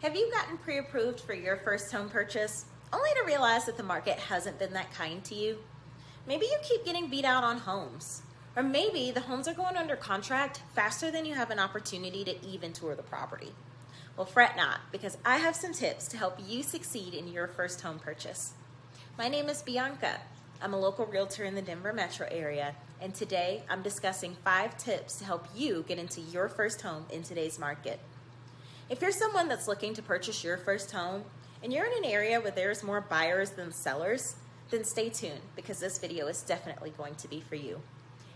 Have you gotten pre-approved for your first home purchase, only to realize that the market hasn't been that kind to you? Maybe you keep getting beat out on homes. Or maybe the homes are going under contract faster than you have an opportunity to even tour the property. Well, fret not, because I have some tips to help you succeed in your first home purchase. My name is Bianca. I'm a local realtor in the Denver metro area, and today I'm discussing 5 tips to help you get into your first home in today's market. If you're someone that's looking to purchase your first home, and you're in an area where there's more buyers than sellers, then stay tuned, because this video is definitely going to be for you.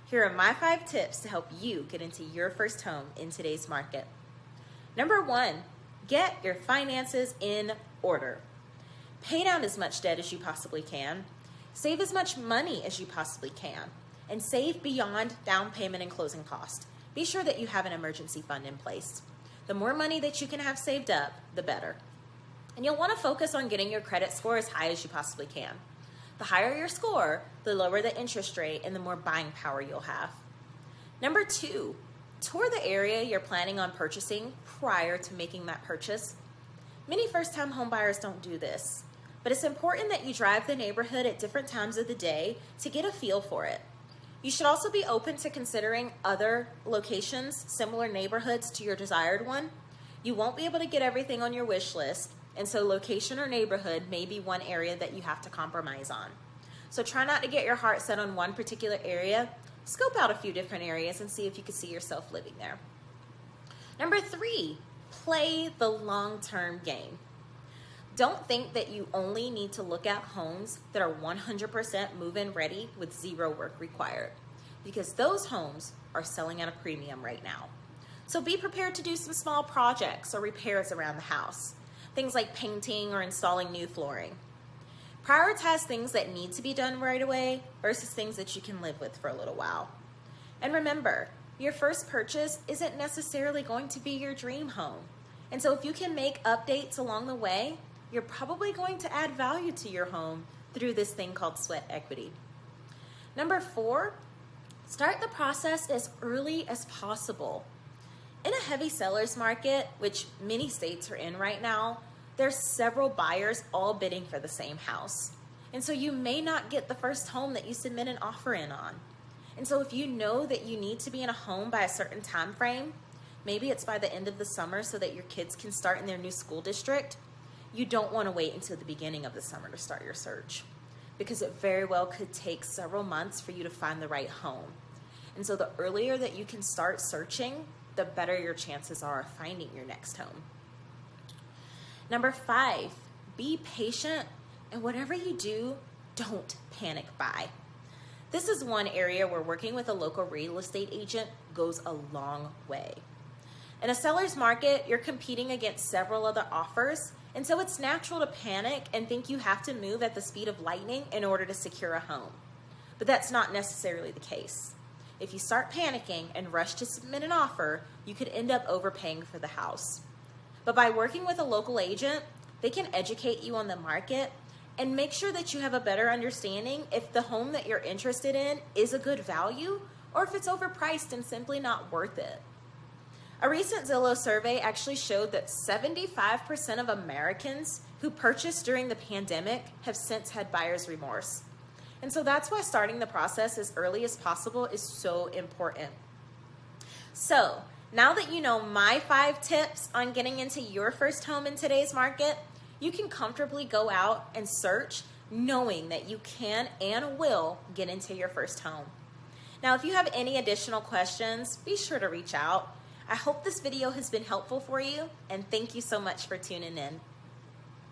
Here are my 5 tips to help you get into your first home in today's market. Number 1, get your finances in order. Pay down as much debt as you possibly can, save as much money as you possibly can, and save beyond down payment and closing cost. Be sure that you have an emergency fund in place. The more money that you can have saved up, the better. And you'll want to focus on getting your credit score as high as you possibly can. The higher your score, the lower the interest rate and the more buying power you'll have. Number 2, tour the area you're planning on purchasing prior to making that purchase. Many first-time home buyers don't do this, but it's important that you drive the neighborhood at different times of the day to get a feel for it. You should also be open to considering other locations, similar neighborhoods to your desired one. You won't be able to get everything on your wish list, and so location or neighborhood may be one area that you have to compromise on. So try not to get your heart set on one particular area. Scope out a few different areas and see if you can see yourself living there. Number 3, play the long-term game. Don't think that you only need to look at homes that are 100% move-in ready with 0 work required, because those homes are selling at a premium right now. So be prepared to do some small projects or repairs around the house. Things like painting or installing new flooring. Prioritize things that need to be done right away versus things that you can live with for a little while. And remember, your first purchase isn't necessarily going to be your dream home. And so if you can make updates along the way, you're probably going to add value to your home through this thing called sweat equity. Number 4, start the process as early as possible. In a heavy seller's market, which many states are in right now, there's several buyers all bidding for the same house. And so you may not get the first home that you submit an offer in on. And so if you know that you need to be in a home by a certain time frame, maybe it's by the end of the summer so that your kids can start in their new school district, you don't want to wait until the beginning of the summer to start your search, because it very well could take several months for you to find the right home. And so the earlier that you can start searching, the better your chances are of finding your next home. Number 5, be patient, and whatever you do, don't panic buy. This is one area where working with a local real estate agent goes a long way. In a seller's market, you're competing against several other offers, and so it's natural to panic and think you have to move at the speed of lightning in order to secure a home. But that's not necessarily the case. If you start panicking and rush to submit an offer, you could end up overpaying for the house. But by working with a local agent, they can educate you on the market and make sure that you have a better understanding if the home that you're interested in is a good value or if it's overpriced and simply not worth it. A recent Zillow survey actually showed that 75% of Americans who purchased during the pandemic have since had buyer's remorse. And so that's why starting the process as early as possible is so important. So now that you know my 5 tips on getting into your first home in today's market, you can comfortably go out and search knowing that you can and will get into your first home. Now, if you have any additional questions, be sure to reach out. I hope this video has been helpful for you, and thank you so much for tuning in.